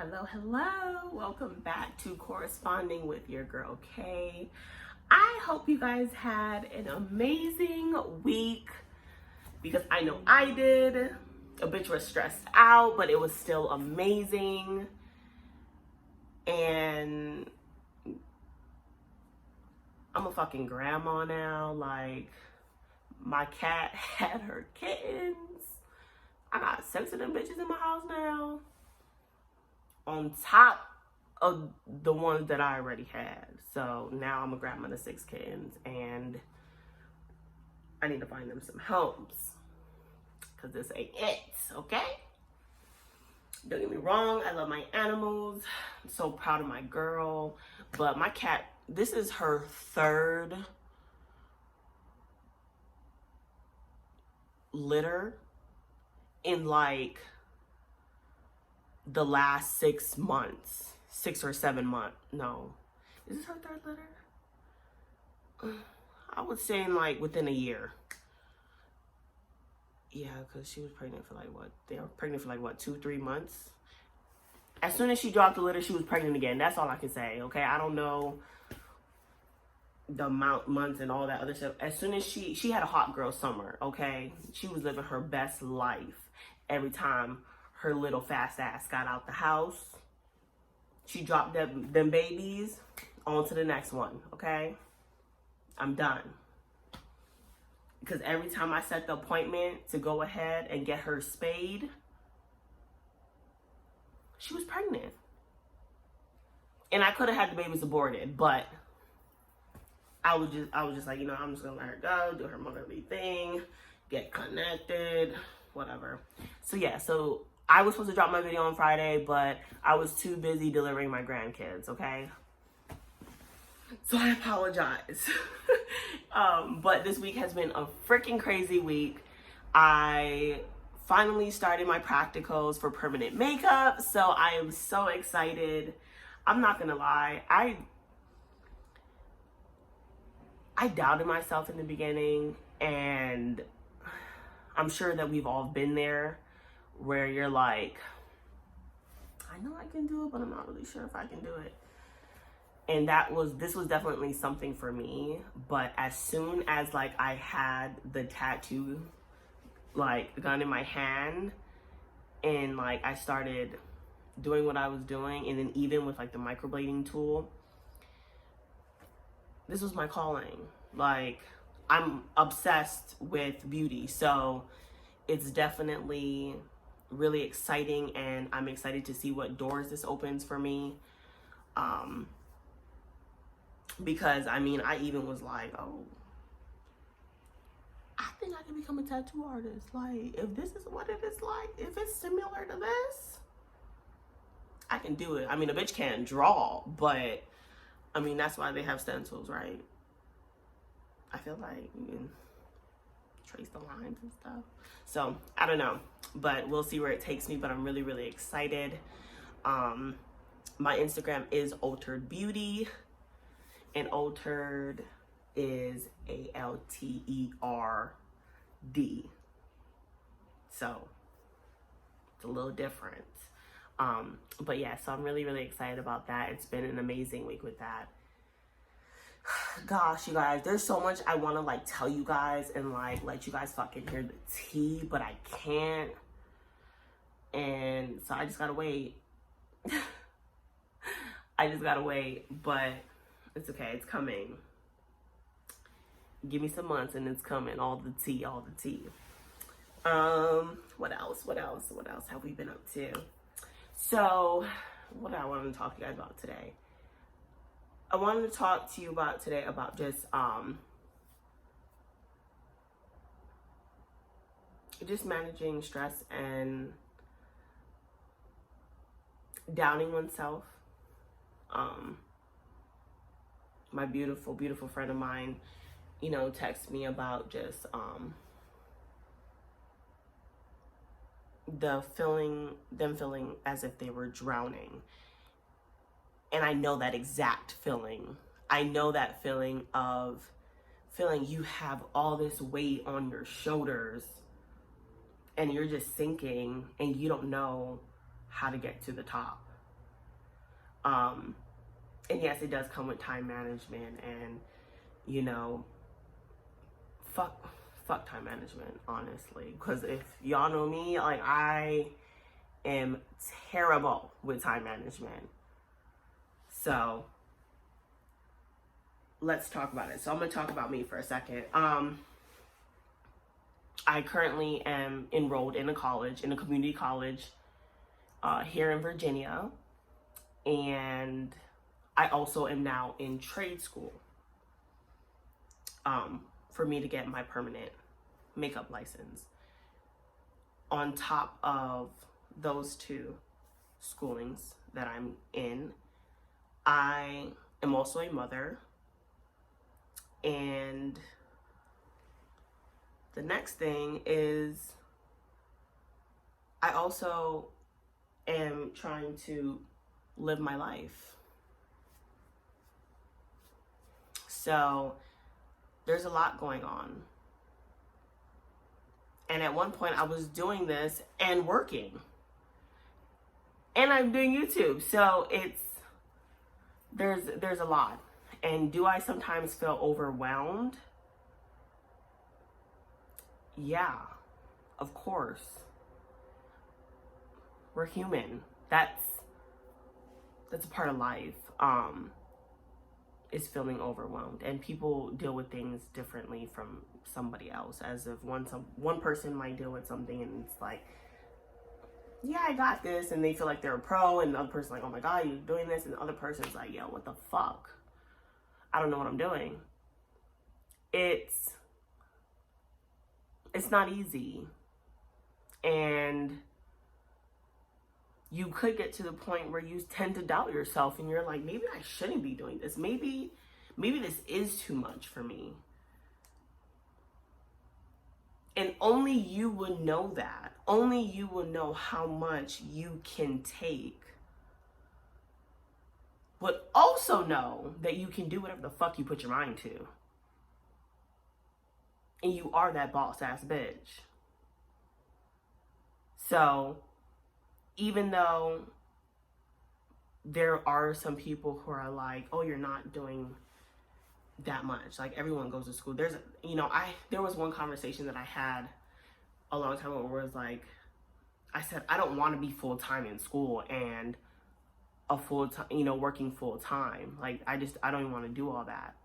Hello, hello. Welcome back to Corresponding with your girl K. I hope you guys had an amazing week because I know I did. A bitch was stressed out, but it was still amazing. And I'm a fucking grandma now. Like, my cat had her kittens. I got 6 of them bitches in my house now, on top of the ones that I already had. So now I'm a grandma to 6 kittens, and I need to find them some homes, because this ain't it, okay? Don't get me wrong, I love my animals. I'm so proud of my girl. But my cat, this is her 3rd litter in like the last 6 months, 6 or 7 months. No, is this her 3rd litter? I would say in like within a year. Yeah, because she was pregnant for like what? They were pregnant for like what, 2-3 months? As soon as she dropped the litter, she was pregnant again. That's all I can say, okay? I don't know the amount, months, and all that other stuff. As soon as she had a hot girl summer, okay? She was living her best life. Every time her little fast ass got out the house, she dropped them babies, on to the next one, okay? I'm done. Because every time I set the appointment to go ahead and get her spayed, she was pregnant. And I could have had the babies aborted, but I was just like, you know, I'm just gonna let her go, do her motherly thing, get connected, whatever. So yeah, so I was supposed to drop my video on Friday, but I was too busy delivering my grandkids, okay? So I apologize. But this week has been a freaking crazy week. I finally started my practicals for permanent makeup, so I am so excited. I'm not gonna lie, I doubted myself in the beginning, and I'm sure that we've all been there, where you're like, I know I can do it, but I'm not really sure if I can do it. And this was definitely something for me. But as soon as like I had the tattoo like gun in my hand, and like I started doing what I was doing, and then even with like the microblading tool, this was my calling. Like, I'm obsessed with beauty, so it's definitely really exciting, and I'm excited to see what doors this opens for me. Because I mean, I even was like, oh, I think I can become a tattoo artist. Like, if this is what it is like, if it's similar to this, I can do it. I mean, a bitch can't draw, but I mean, that's why they have stencils, right? I feel like you can trace the lines and stuff. So I don't know, but we'll see where it takes me. But I'm really, really excited. My Instagram is Altered Beauty, and Altered is ALTERD. So it's a little different. But yeah, so I'm really, really excited about that. It's been an amazing week with that. Gosh, you guys, there's so much I want to like tell you guys and like let you guys fucking hear the tea, but I can't. And so I just gotta wait. I just gotta wait, but it's okay, it's coming. Give me some months and it's coming. All the tea, all the tea. What else have we been up to? So, what do I want to talk to you guys about today? I wanted to talk to you about today about just managing stress and doubting oneself. My beautiful, beautiful friend of mine, you know, texted me about just them feeling as if they were drowning. And I know that exact feeling. I know that feeling of feeling you have all this weight on your shoulders and you're just sinking and you don't know how to get to the top. And yes, it does come with time management and, you know, fuck time management, honestly. Because if y'all know me, like, I am terrible with time management. So let's talk about it. So I'm gonna talk about me for a second. I currently am enrolled in a community college here in Virginia, and I also am now in trade school for me to get my permanent makeup license. On top of those two schoolings that I'm in, I am also a mother, and the next thing is I also am trying to live my life. So there's a lot going on. And at one point I was doing this and working. And I'm doing YouTube. So there's a lot. And do I sometimes feel overwhelmed? Yeah, of course. We're human. That's a part of life. Is feeling overwhelmed, and people deal with things differently from somebody else. As if one person might deal with something and it's like, yeah, I got this, and they feel like they're a pro, and the other person's like, oh my god, you're doing this, and the other person's like, yo, what the fuck? I don't know what I'm doing. It's not easy, and you could get to the point where you tend to doubt yourself, and you're like, maybe I shouldn't be doing this. Maybe this is too much for me. And only you would know that. Only you will know how much you can take. But also know that you can do whatever the fuck you put your mind to. And you are that boss ass bitch. So even though there are some people who are like, oh, you're not doing that much. Like, everyone goes to school. There was one conversation that I had a long time ago where it was like, I said, I don't want to be full-time in school and working full-time. Like, I don't even want to do all that.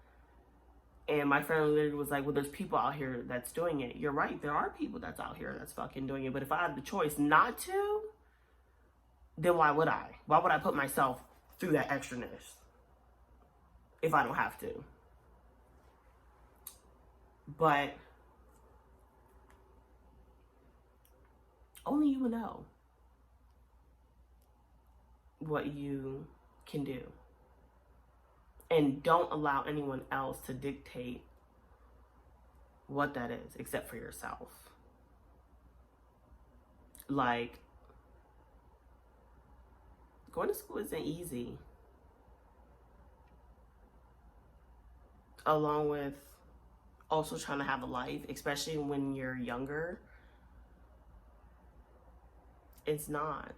And my friend literally was like, well, there's people out here that's doing it. You're right. There are people that's out here that's fucking doing it. But if I had the choice not to, then why would I? Why would I put myself through that extraness if I don't have to? But only you will know what you can do. And don't allow anyone else to dictate what that is, except for yourself. Like, going to school isn't easy. Along with also trying to have a life, especially when you're younger. It's not.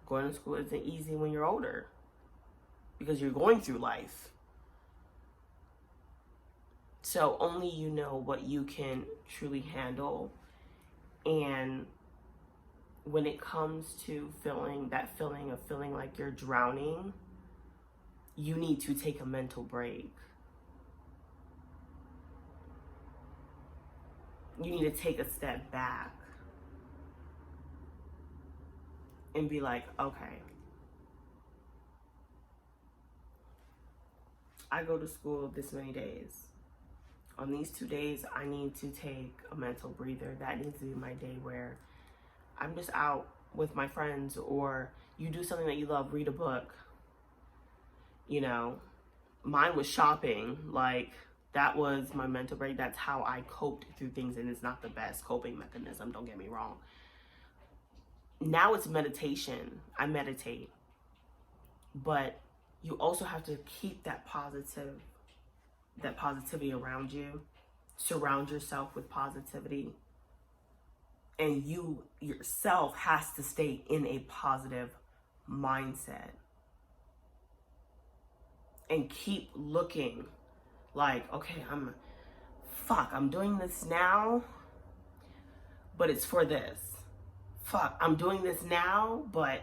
Going to school isn't easy when you're older, because you're going through life. So only you know what you can truly handle. And when it comes to feeling like you're drowning, you need to take a mental break. You need to take a step back and be like, okay, I go to school this many days. On these 2 days, I need to take a mental breather. That needs to be my day where I'm just out with my friends, or you do something that you love, read a book. Mine was shopping. Like, that was my mental break. That's how I coped through things, and it's not the best coping mechanism, don't get me wrong. Now it's meditation. I meditate. But you also have to keep that positivity around you. Surround yourself with positivity. And you yourself has to stay in a positive mindset. And keep looking like, okay, I'm doing this now, but it's for this. Fuck, I'm doing this now, but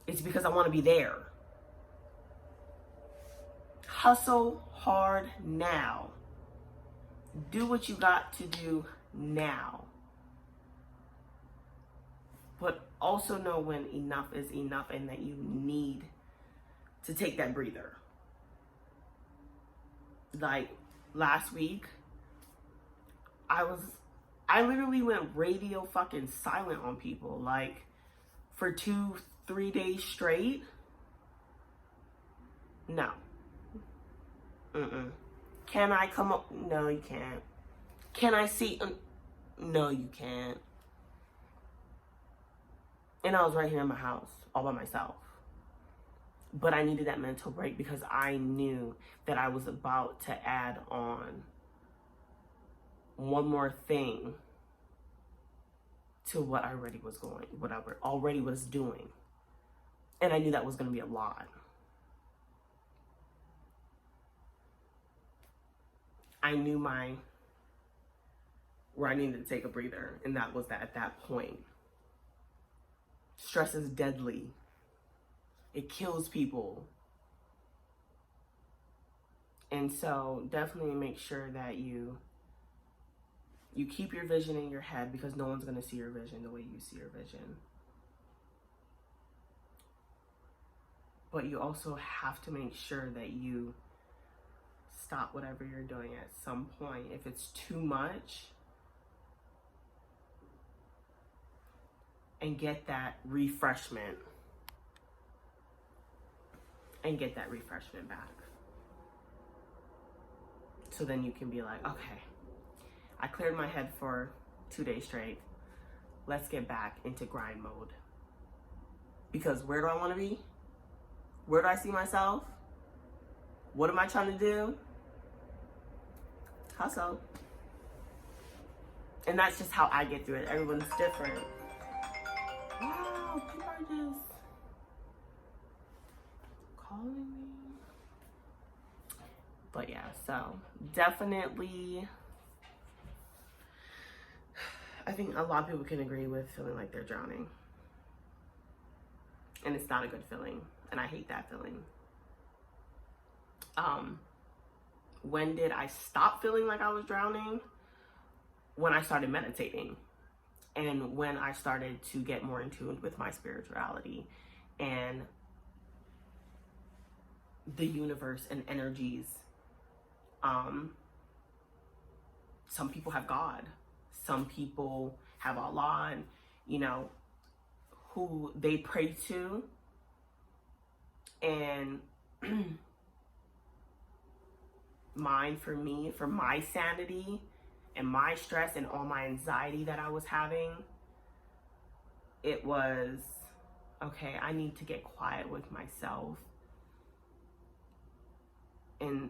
it's because I want to be there. Hustle hard now. Do what you got to do now. But also know when enough is enough and that you need to take that breather. Like last week, I literally went radio fucking silent on people, like for 2-3 days straight. No. Can I come up? No, you can't. Can I see? No, you can't. And I was right here in my house, all by myself. But I needed that mental break because I knew that I was about to add on one more thing to what I already was doing. And I knew that was going to be a lot. I knew where I needed to take a breather, and that was that at that point. Stress is deadly. It kills people. And so definitely make sure that you keep your vision in your head, because no one's going to see your vision the way you see your vision. But you also have to make sure that you stop whatever you're doing at some point. If it's too much, and get that refreshment. And get that refreshment back. So then you can be like, okay, I cleared my head for 2 days straight. Let's get back into grind mode. Because where do I want to be? Where do I see myself? What am I trying to do? Hustle. And that's just how I get through it. Everyone's different. Wow, people are just calling me. But yeah, so definitely, I think a lot of people can agree with feeling like they're drowning. And it's not a good feeling. And I hate that feeling. When did I stop feeling like I was drowning? When I started meditating. And when I started to get more in tune with my spirituality and the universe and energies. Some people have God. Some people have Allah, and, you know, who they pray to. And for my sanity and my stress and all my anxiety that I was having, it was, okay, I need to get quiet with myself and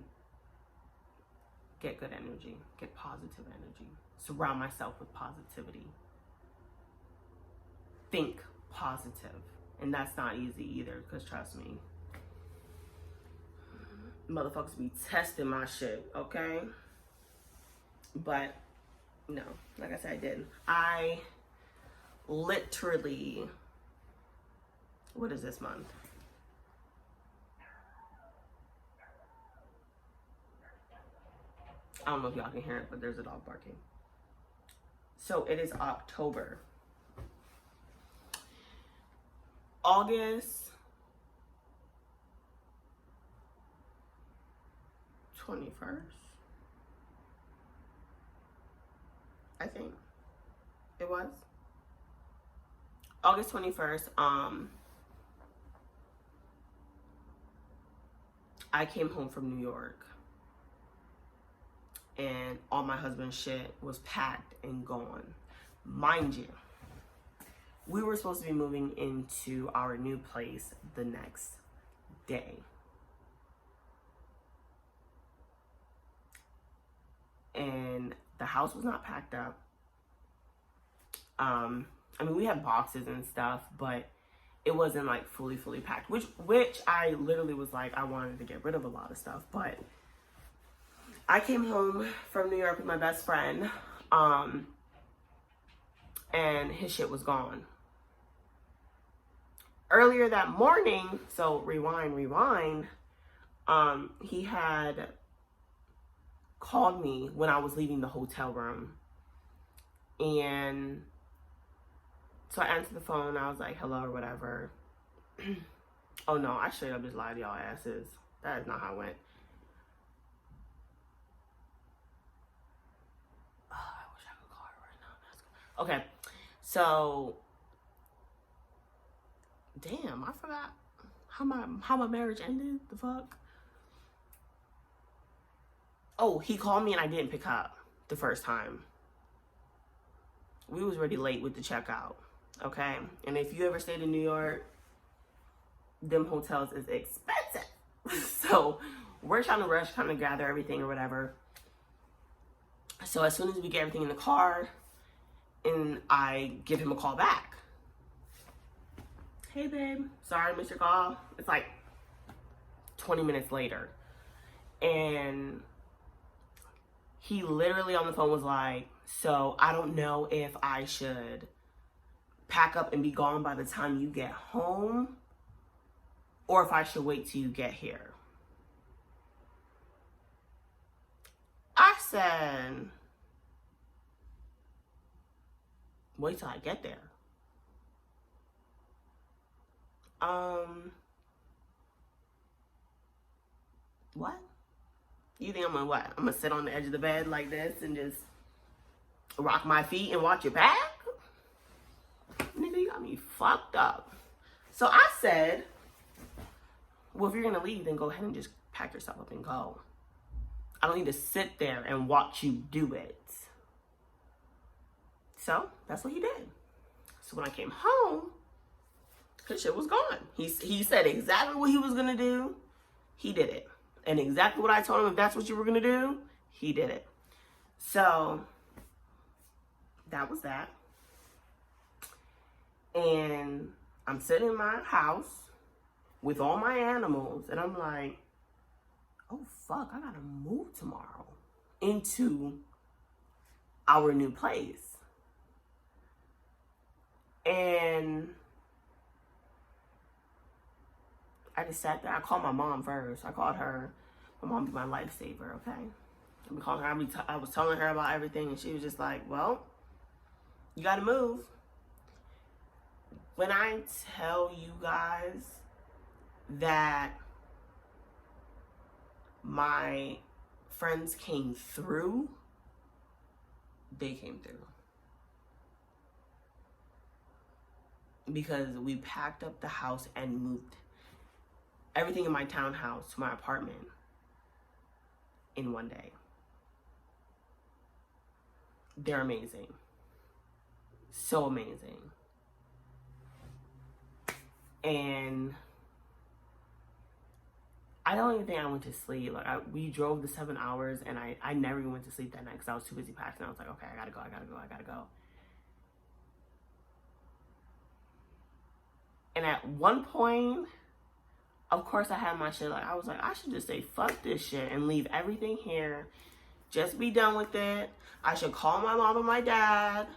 get good energy, get positive energy, surround myself with positivity, think positive. And that's not easy either, because trust me, motherfuckers be testing my shit, okay? But no, like I said, I didn't. I literally, what is this month? I don't know if y'all can hear it, but there's a dog barking. So it is October. August 21st, I think it was. August 21st, I came home from New York. And all my husband's shit was packed and gone. Mind you, we were supposed to be moving into our new place the next day. And the house was not packed up. I mean, we had boxes and stuff, but it wasn't like fully packed, which I literally was like, I wanted to get rid of a lot of stuff. But I came home from New York with my best friend, and his shit was gone. Earlier that morning, so rewind, he had called me when I was leaving the hotel room. And so I answered the phone. I was like, hello, or whatever. Oh no, I straight up just lied to y'all asses. That is not how it went. Oh, I wish I could call her right now. Okay, so damn, I forgot how my marriage ended. The fuck? Oh, he called me and I didn't pick up the first time. We was already late with the checkout, okay? And if you ever stayed in New York, them hotels is expensive. So we're trying to rush, trying to gather everything or whatever. So as soon as we get everything in the car, and I give him a call back. Hey babe, sorry I missed your call. It's like 20 minutes later. And he literally on the phone was like, so I don't know if I should pack up and be gone by the time you get home, or if I should wait till you get here. I said, wait till I get there. What? You think I'm gonna what? I'm gonna sit on the edge of the bed like this and just rock my feet and watch your back? Nigga, you got me fucked up. So I said, well, if you're gonna leave, then go ahead and just pack yourself up and go. I don't need to sit there and watch you do it. So that's what he did. So when I came home, his shit was gone. He said exactly what he was gonna do. He did it. And exactly what I told him, if that's what you were gonna do, he did it. So that was that. And I'm sitting in my house with all my animals, and I'm like, oh fuck, I gotta move tomorrow into our new place. And I just sat there. I called my mom first. I called her. My mom be my lifesaver, okay? I called her. I was telling her about everything, and she was just like, well, you gotta move. When I tell you guys that my friends came through, they came through. Because we packed up the house and moved everything in my townhouse to my apartment in one day. They're amazing. So amazing. And I don't even think I went to sleep. Like we drove the 7 hours, and I never even went to sleep that night because I was too busy packing. I was like, okay, I gotta go. And at one point, of course, I had my shit. Like, I was like, I should just say, fuck this shit and leave everything here. Just be done with it. I should call my mom and my dad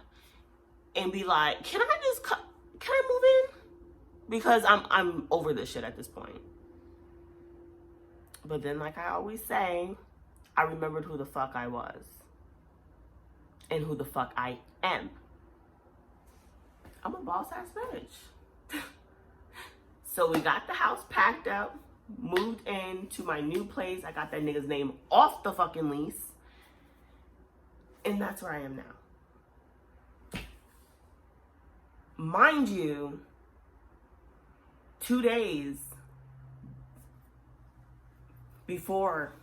and be like, can I move in? Because I'm over this shit at this point. But then, like I always say, I remembered who the fuck I was. And who the fuck I am. I'm a boss-ass bitch. So we got the house packed up, moved into my new place. I got that nigga's name off the fucking lease. And that's where I am now. Mind you, 2 days before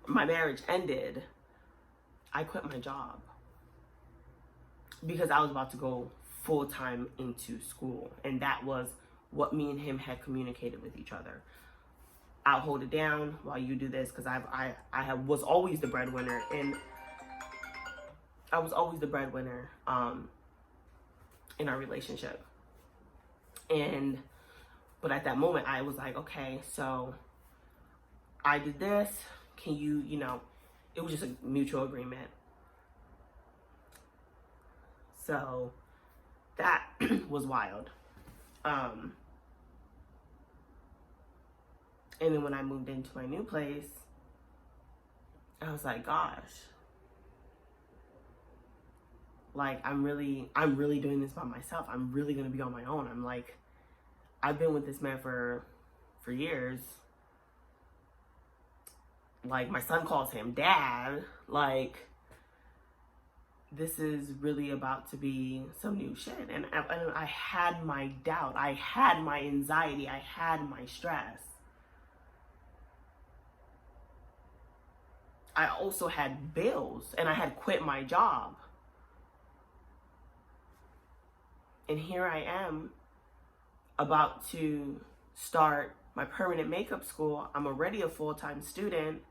my marriage ended, I quit my job because I was about to go full-time into school. And that was what me and him had communicated with each other. I'll hold it down while you do this, because I was always the breadwinner, and I was always the breadwinner in our relationship. But at that moment, I was like, okay, so I did this. Can you, it was just a mutual agreement. So that was wild. And then when I moved into my new place, I was like, gosh, like I'm really doing this by myself. I'm really gonna be on my own. I'm like, I've been with this man for years. Like, my son calls him dad. Like, this is really about to be some new shit. And I had my doubt. I had my anxiety. I had my stress. I also had bills, and I had quit my job. And here I am about to start my permanent makeup school. I'm already a full-time student.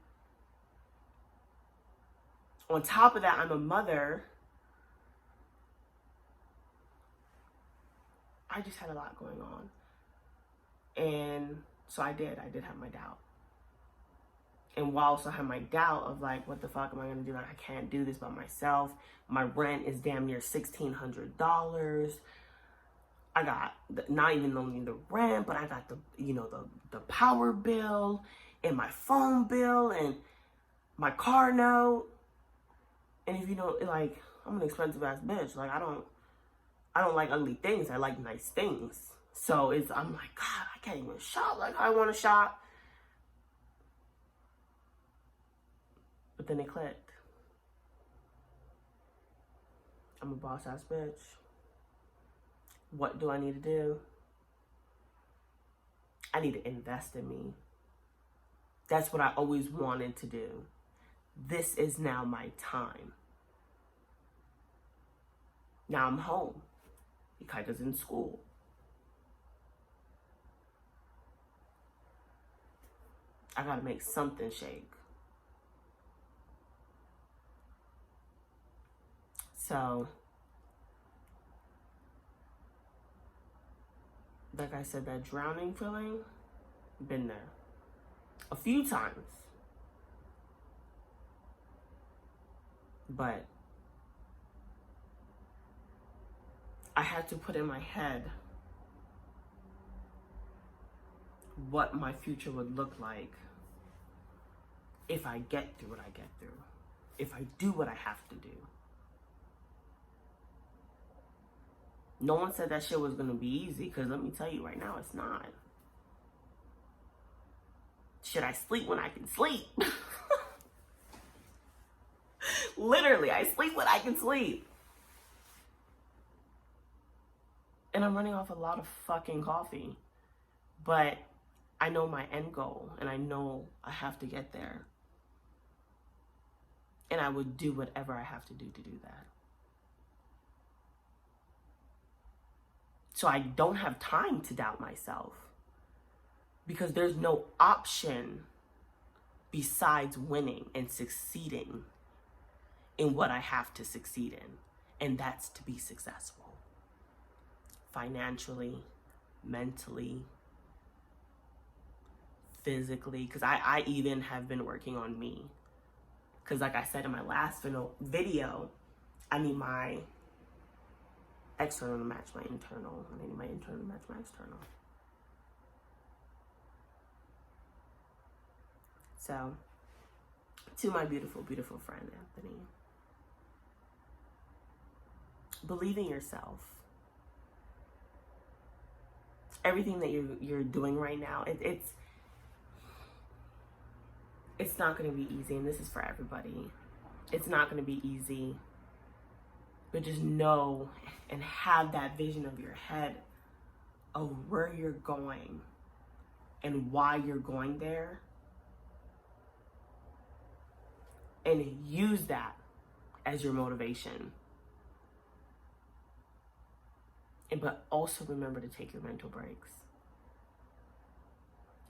On top of that, I'm a mother. I just had a lot going on. And so I did have my doubt. And while I also had my doubt of like, what the fuck am I gonna do? Like, I can't do this by myself. My rent is damn near $1,600. I got not even only the rent, but I got the power bill and my phone bill and my car note. And if you know, like, I'm an expensive ass bitch. Like, I don't like ugly things. I like nice things. So I'm like, God, I can't even shop like I want to shop. But then it clicked. I'm a boss ass bitch. What do I need to do? I need to invest in me. That's what I always wanted to do. This is now my time. Now I'm home. Ikaika's in school. I gotta make something shake. So, like I said, that drowning feeling, been there a few times. But I had to put in my head what my future would look like if I get through what I get through, if I do what I have to do. No one said that shit was gonna be easy, because let me tell you right now, it's not. Should I sleep when I can sleep? Literally, I sleep when I can sleep. And I'm running off a lot of fucking coffee. But I know my end goal, and I know I have to get there. And I would do whatever I have to do that. So I don't have time to doubt myself, because there's no option besides winning and succeeding in what I have to succeed in. And that's to be successful. Financially, mentally, physically. Because I even have been working on me. Because like I said in my last video, I need my external to match my internal. I need my internal to match my external. So, to my beautiful, beautiful friend, Anthony, believe in yourself. Everything that you're doing right now, it's not going to be easy, and this is for everybody. It's not going to be easy, but just know and have that vision of your head of where you're going and why you're going there, and use that as your motivation. But also remember to take your mental breaks.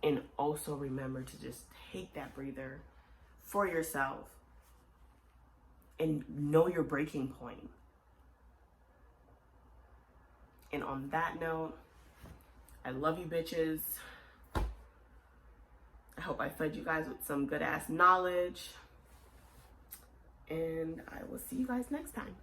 And also remember to just take that breather for yourself and know your breaking point. And on that note, I love you bitches. I hope I fed you guys with some good ass knowledge. And I will see you guys next time.